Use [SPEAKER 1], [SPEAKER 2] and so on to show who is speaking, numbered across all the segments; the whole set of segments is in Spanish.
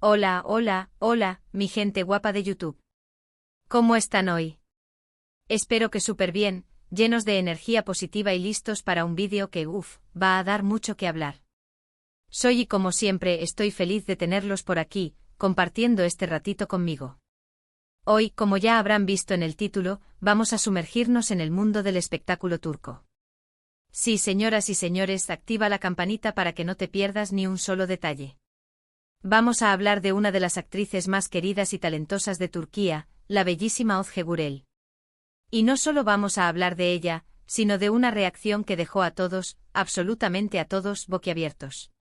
[SPEAKER 1] Hola, hola, hola, mi gente guapa de YouTube. ¿Cómo están hoy? Espero que súper bien, llenos de energía positiva y listos para un vídeo que, va a dar mucho que hablar. Soy y como siempre estoy feliz de tenerlos por aquí, compartiendo este ratito conmigo. Hoy, como ya habrán visto en el título, vamos a sumergirnos en el mundo del espectáculo turco. Sí, señoras y señores, activa la campanita para que no te pierdas ni un solo detalle. Vamos a hablar de una de las actrices más queridas y talentosas de Turquía, la bellísima Özge Gürel. Y no solo vamos a hablar de ella, sino de una reacción que dejó a todos, absolutamente a todos, boquiabiertos.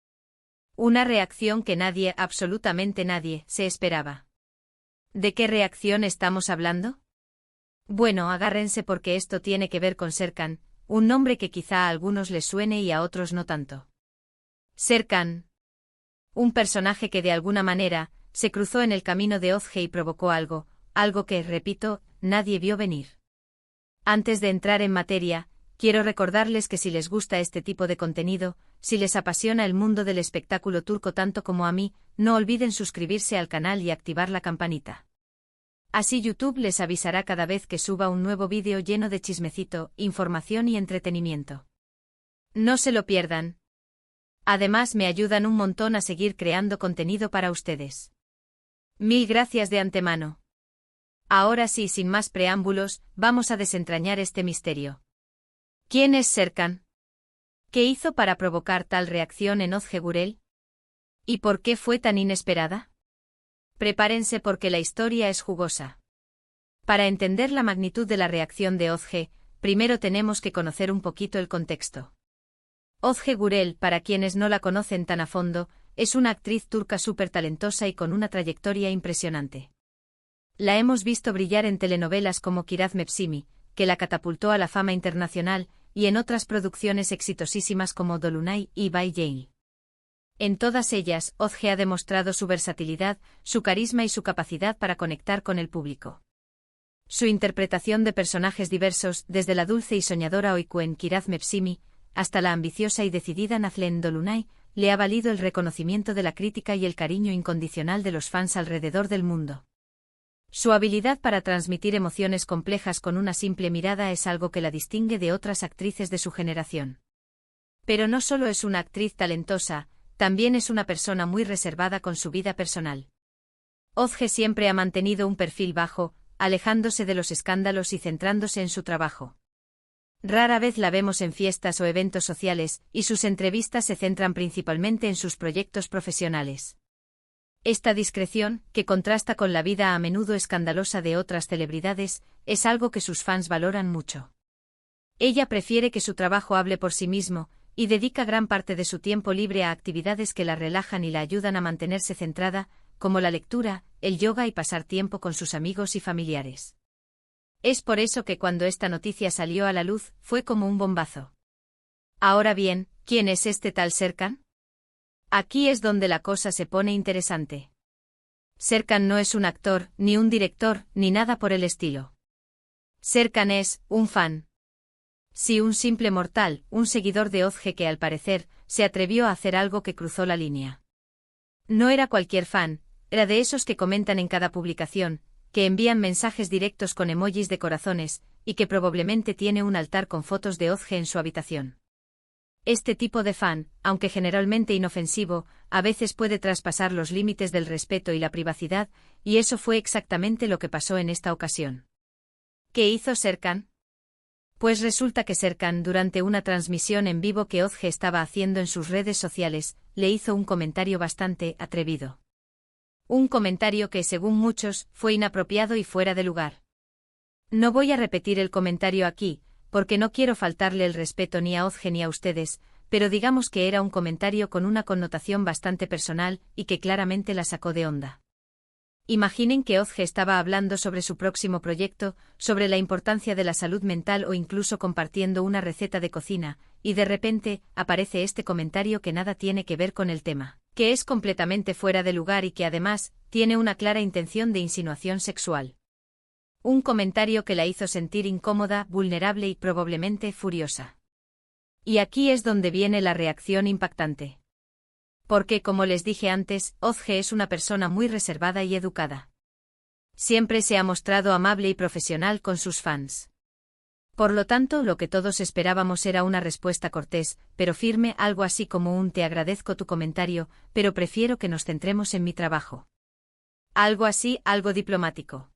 [SPEAKER 1] Una reacción que nadie, absolutamente nadie, se esperaba. ¿De qué reacción estamos hablando? Bueno, agárrense porque esto tiene que ver con Serkan, un nombre que quizá a algunos les suene y a otros no tanto. Serkan. Un personaje que de alguna manera, se cruzó en el camino de Özge y provocó algo que, repito, nadie vio venir. Antes de entrar en materia, quiero recordarles que si les gusta este tipo de contenido, si les apasiona el mundo del espectáculo turco tanto como a mí, no olviden suscribirse al canal y activar la campanita. Así YouTube les avisará cada vez que suba un nuevo vídeo lleno de chismecito, información y entretenimiento. No se lo pierdan. Además me ayudan un montón a seguir creando contenido para ustedes. Mil gracias de antemano. Ahora sí, sin más preámbulos, vamos a desentrañar este misterio. ¿Quién es Serkan? ¿Qué hizo para provocar tal reacción en Özge Gürel? ¿Y por qué fue tan inesperada? Prepárense porque la historia es jugosa. Para entender la magnitud de la reacción de Özge, primero tenemos que conocer un poquito el contexto. Özge Gürel, para quienes no la conocen tan a fondo, es una actriz turca súper talentosa y con una trayectoria impresionante. La hemos visto brillar en telenovelas como Kiraz Mevsimi, que la catapultó a la fama internacional, y en otras producciones exitosísimas como Dolunay y Bay Jail. En todas ellas, Özge ha demostrado su versatilidad, su carisma y su capacidad para conectar con el público. Su interpretación de personajes diversos, desde la dulce y soñadora Öykü en Kiraz Mevsimi, hasta la ambiciosa y decidida Nazlı en Dolunay, le ha valido el reconocimiento de la crítica y el cariño incondicional de los fans alrededor del mundo. Su habilidad para transmitir emociones complejas con una simple mirada es algo que la distingue de otras actrices de su generación. Pero no solo es una actriz talentosa, también es una persona muy reservada con su vida personal. Özge siempre ha mantenido un perfil bajo, alejándose de los escándalos y centrándose en su trabajo. Rara vez la vemos en fiestas o eventos sociales, y sus entrevistas se centran principalmente en sus proyectos profesionales. Esta discreción, que contrasta con la vida a menudo escandalosa de otras celebridades, es algo que sus fans valoran mucho. Ella prefiere que su trabajo hable por sí mismo, y dedica gran parte de su tiempo libre a actividades que la relajan y la ayudan a mantenerse centrada, como la lectura, el yoga y pasar tiempo con sus amigos y familiares. Es por eso que cuando esta noticia salió a la luz, fue como un bombazo. Ahora bien, ¿quién es este tal Serkan? Aquí es donde la cosa se pone interesante. Serkan no es un actor, ni un director, ni nada por el estilo. Serkan es un fan. Sí, un simple mortal, un seguidor de Özge que al parecer, se atrevió a hacer algo que cruzó la línea. No era cualquier fan, era de esos que comentan en cada publicación, que envían mensajes directos con emojis de corazones, y que probablemente tiene un altar con fotos de Özge en su habitación. Este tipo de fan, aunque generalmente inofensivo, a veces puede traspasar los límites del respeto y la privacidad, y eso fue exactamente lo que pasó en esta ocasión. ¿Qué hizo Serkan? Pues resulta que Serkan, durante una transmisión en vivo que Özge estaba haciendo en sus redes sociales, le hizo un comentario bastante atrevido. Un comentario que, según muchos, fue inapropiado y fuera de lugar. No voy a repetir el comentario aquí, porque no quiero faltarle el respeto ni a Özge ni a ustedes, pero digamos que era un comentario con una connotación bastante personal y que claramente la sacó de onda. Imaginen que Özge estaba hablando sobre su próximo proyecto, sobre la importancia de la salud mental o incluso compartiendo una receta de cocina, y de repente, aparece este comentario que nada tiene que ver con el tema, que es completamente fuera de lugar y que además, tiene una clara intención de insinuación sexual. Un comentario que la hizo sentir incómoda, vulnerable y probablemente furiosa. Y aquí es donde viene la reacción impactante. Porque, como les dije antes, Ozge es una persona muy reservada y educada. Siempre se ha mostrado amable y profesional con sus fans. Por lo tanto, lo que todos esperábamos era una respuesta cortés, pero firme, algo así como un te agradezco tu comentario, pero prefiero que nos centremos en mi trabajo. Algo así, algo diplomático.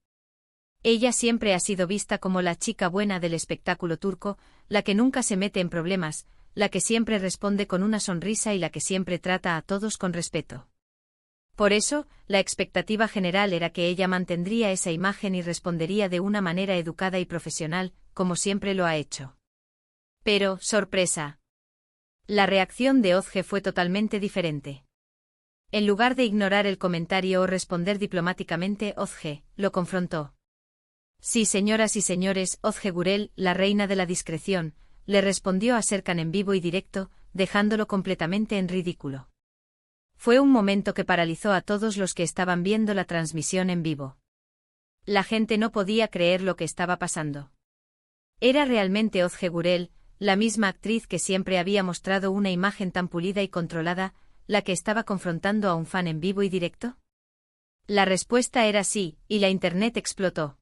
[SPEAKER 1] Ella siempre ha sido vista como la chica buena del espectáculo turco, la que nunca se mete en problemas, la que siempre responde con una sonrisa y la que siempre trata a todos con respeto. Por eso, la expectativa general era que ella mantendría esa imagen y respondería de una manera educada y profesional, como siempre lo ha hecho. Pero, sorpresa. La reacción de Ozge fue totalmente diferente. En lugar de ignorar el comentario o responder diplomáticamente, Ozge lo confrontó. Sí, señoras y señores, Ozge Gurel, la reina de la discreción, le respondió a Serkan en vivo y directo, dejándolo completamente en ridículo. Fue un momento que paralizó a todos los que estaban viendo la transmisión en vivo. La gente no podía creer lo que estaba pasando. ¿Era realmente Ozge Gurel, la misma actriz que siempre había mostrado una imagen tan pulida y controlada, la que estaba confrontando a un fan en vivo y directo? La respuesta era sí, y la internet explotó.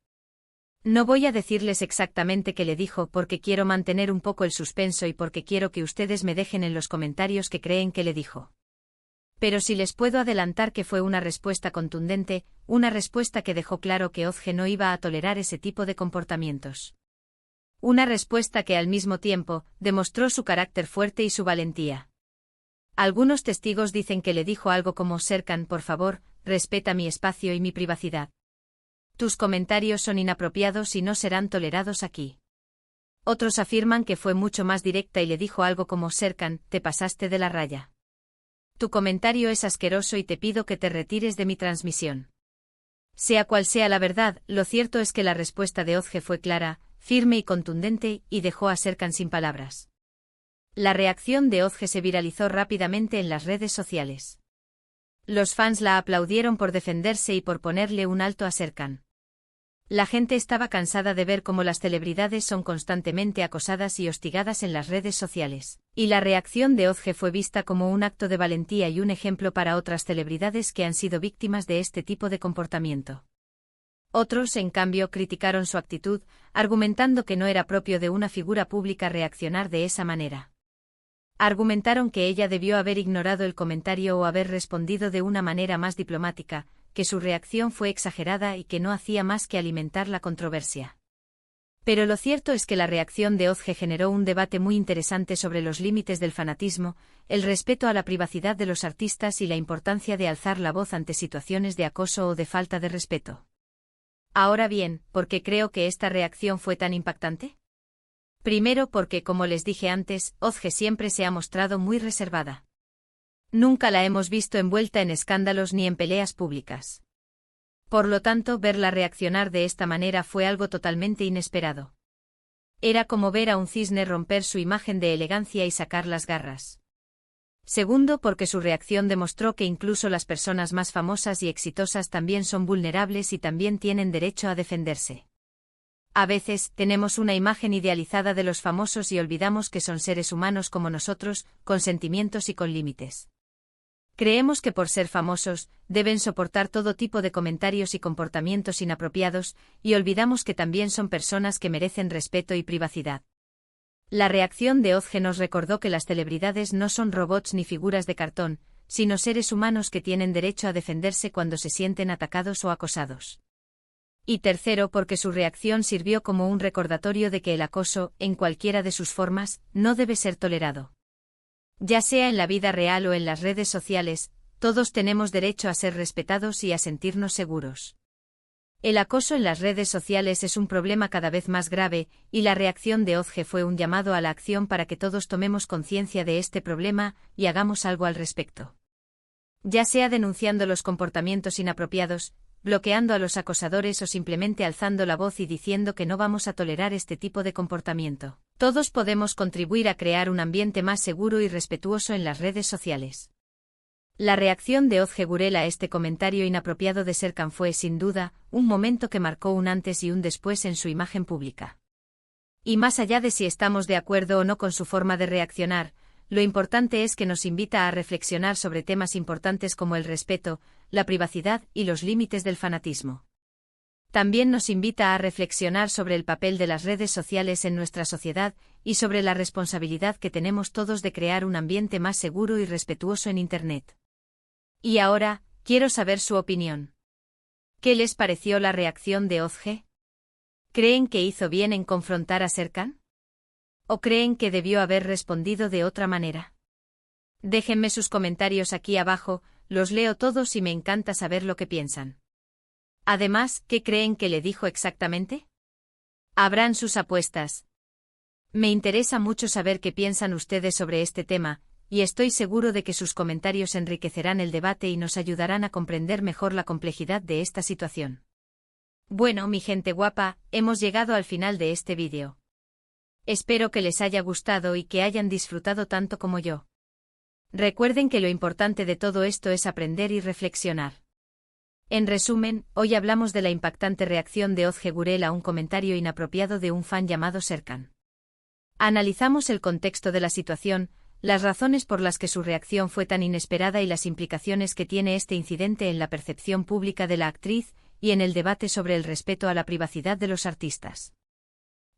[SPEAKER 1] No voy a decirles exactamente qué le dijo porque quiero mantener un poco el suspenso y porque quiero que ustedes me dejen en los comentarios qué creen que le dijo. Pero sí les puedo adelantar que fue una respuesta contundente, una respuesta que dejó claro que Ozge no iba a tolerar ese tipo de comportamientos. Una respuesta que al mismo tiempo demostró su carácter fuerte y su valentía. Algunos testigos dicen que le dijo algo como Serkan, por favor, respeta mi espacio y mi privacidad. Tus comentarios son inapropiados y no serán tolerados aquí. Otros afirman que fue mucho más directa y le dijo algo como Serkan, te pasaste de la raya. Tu comentario es asqueroso y te pido que te retires de mi transmisión. Sea cual sea la verdad, lo cierto es que la respuesta de Ozge fue clara, firme y contundente, y dejó a Serkan sin palabras. La reacción de Ozge se viralizó rápidamente en las redes sociales. Los fans la aplaudieron por defenderse y por ponerle un alto a Serkan. La gente estaba cansada de ver cómo las celebridades son constantemente acosadas y hostigadas en las redes sociales, y la reacción de Ozge fue vista como un acto de valentía y un ejemplo para otras celebridades que han sido víctimas de este tipo de comportamiento. Otros, en cambio, criticaron su actitud, argumentando que no era propio de una figura pública reaccionar de esa manera. Argumentaron que ella debió haber ignorado el comentario o haber respondido de una manera más diplomática, que su reacción fue exagerada y que no hacía más que alimentar la controversia. Pero lo cierto es que la reacción de Ozge generó un debate muy interesante sobre los límites del fanatismo, el respeto a la privacidad de los artistas y la importancia de alzar la voz ante situaciones de acoso o de falta de respeto. Ahora bien, ¿por qué creo que esta reacción fue tan impactante? Primero porque, como les dije antes, Ozge siempre se ha mostrado muy reservada. Nunca la hemos visto envuelta en escándalos ni en peleas públicas. Por lo tanto, verla reaccionar de esta manera fue algo totalmente inesperado. Era como ver a un cisne romper su imagen de elegancia y sacar las garras. Segundo, porque su reacción demostró que incluso las personas más famosas y exitosas también son vulnerables y también tienen derecho a defenderse. A veces, tenemos una imagen idealizada de los famosos y olvidamos que son seres humanos como nosotros, con sentimientos y con límites. Creemos que por ser famosos, deben soportar todo tipo de comentarios y comportamientos inapropiados, y olvidamos que también son personas que merecen respeto y privacidad. La reacción de Ozge nos recordó que las celebridades no son robots ni figuras de cartón, sino seres humanos que tienen derecho a defenderse cuando se sienten atacados o acosados. Y tercero, porque su reacción sirvió como un recordatorio de que el acoso, en cualquiera de sus formas, no debe ser tolerado. Ya sea en la vida real o en las redes sociales, todos tenemos derecho a ser respetados y a sentirnos seguros. El acoso en las redes sociales es un problema cada vez más grave, y la reacción de Ozge fue un llamado a la acción para que todos tomemos conciencia de este problema y hagamos algo al respecto. Ya sea denunciando los comportamientos inapropiados, bloqueando a los acosadores o simplemente alzando la voz y diciendo que no vamos a tolerar este tipo de comportamiento. Todos podemos contribuir a crear un ambiente más seguro y respetuoso en las redes sociales. La reacción de Ozge Gurel a este comentario inapropiado de Serkan fue, sin duda, un momento que marcó un antes y un después en su imagen pública. Y más allá de si estamos de acuerdo o no con su forma de reaccionar, lo importante es que nos invita a reflexionar sobre temas importantes como el respeto, la privacidad y los límites del fanatismo. También nos invita a reflexionar sobre el papel de las redes sociales en nuestra sociedad y sobre la responsabilidad que tenemos todos de crear un ambiente más seguro y respetuoso en Internet. Y ahora, quiero saber su opinión. ¿Qué les pareció la reacción de Ozge? ¿Creen que hizo bien en confrontar a Serkan? ¿O creen que debió haber respondido de otra manera? Déjenme sus comentarios aquí abajo, los leo todos y me encanta saber lo que piensan. Además, ¿qué creen que le dijo exactamente? Abran sus apuestas. Me interesa mucho saber qué piensan ustedes sobre este tema, y estoy seguro de que sus comentarios enriquecerán el debate y nos ayudarán a comprender mejor la complejidad de esta situación. Bueno, mi gente guapa, hemos llegado al final de este vídeo. Espero que les haya gustado y que hayan disfrutado tanto como yo. Recuerden que lo importante de todo esto es aprender y reflexionar. En resumen, hoy hablamos de la impactante reacción de Ozge Gurel a un comentario inapropiado de un fan llamado Serkan. Analizamos el contexto de la situación, las razones por las que su reacción fue tan inesperada y las implicaciones que tiene este incidente en la percepción pública de la actriz y en el debate sobre el respeto a la privacidad de los artistas.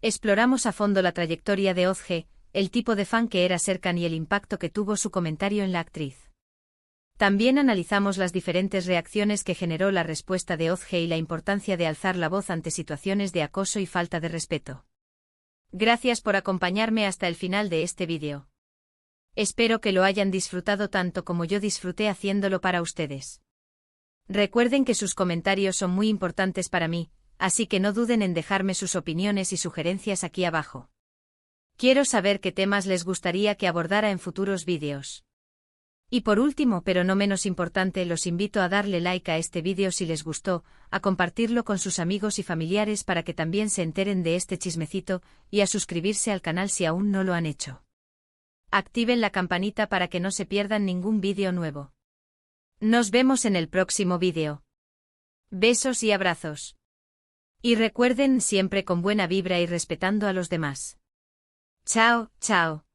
[SPEAKER 1] Exploramos a fondo la trayectoria de Ozge, el tipo de fan que era Serkan y el impacto que tuvo su comentario en la actriz. También analizamos las diferentes reacciones que generó la respuesta de Ozge y la importancia de alzar la voz ante situaciones de acoso y falta de respeto. Gracias por acompañarme hasta el final de este vídeo. Espero que lo hayan disfrutado tanto como yo disfruté haciéndolo para ustedes. Recuerden que sus comentarios son muy importantes para mí, así que no duden en dejarme sus opiniones y sugerencias aquí abajo. Quiero saber qué temas les gustaría que abordara en futuros vídeos. Y por último, pero no menos importante, los invito a darle like a este vídeo si les gustó, a compartirlo con sus amigos y familiares para que también se enteren de este chismecito, y a suscribirse al canal si aún no lo han hecho. Activen la campanita para que no se pierdan ningún vídeo nuevo. Nos vemos en el próximo vídeo. Besos y abrazos. Y recuerden, siempre con buena vibra y respetando a los demás. Chao, chao.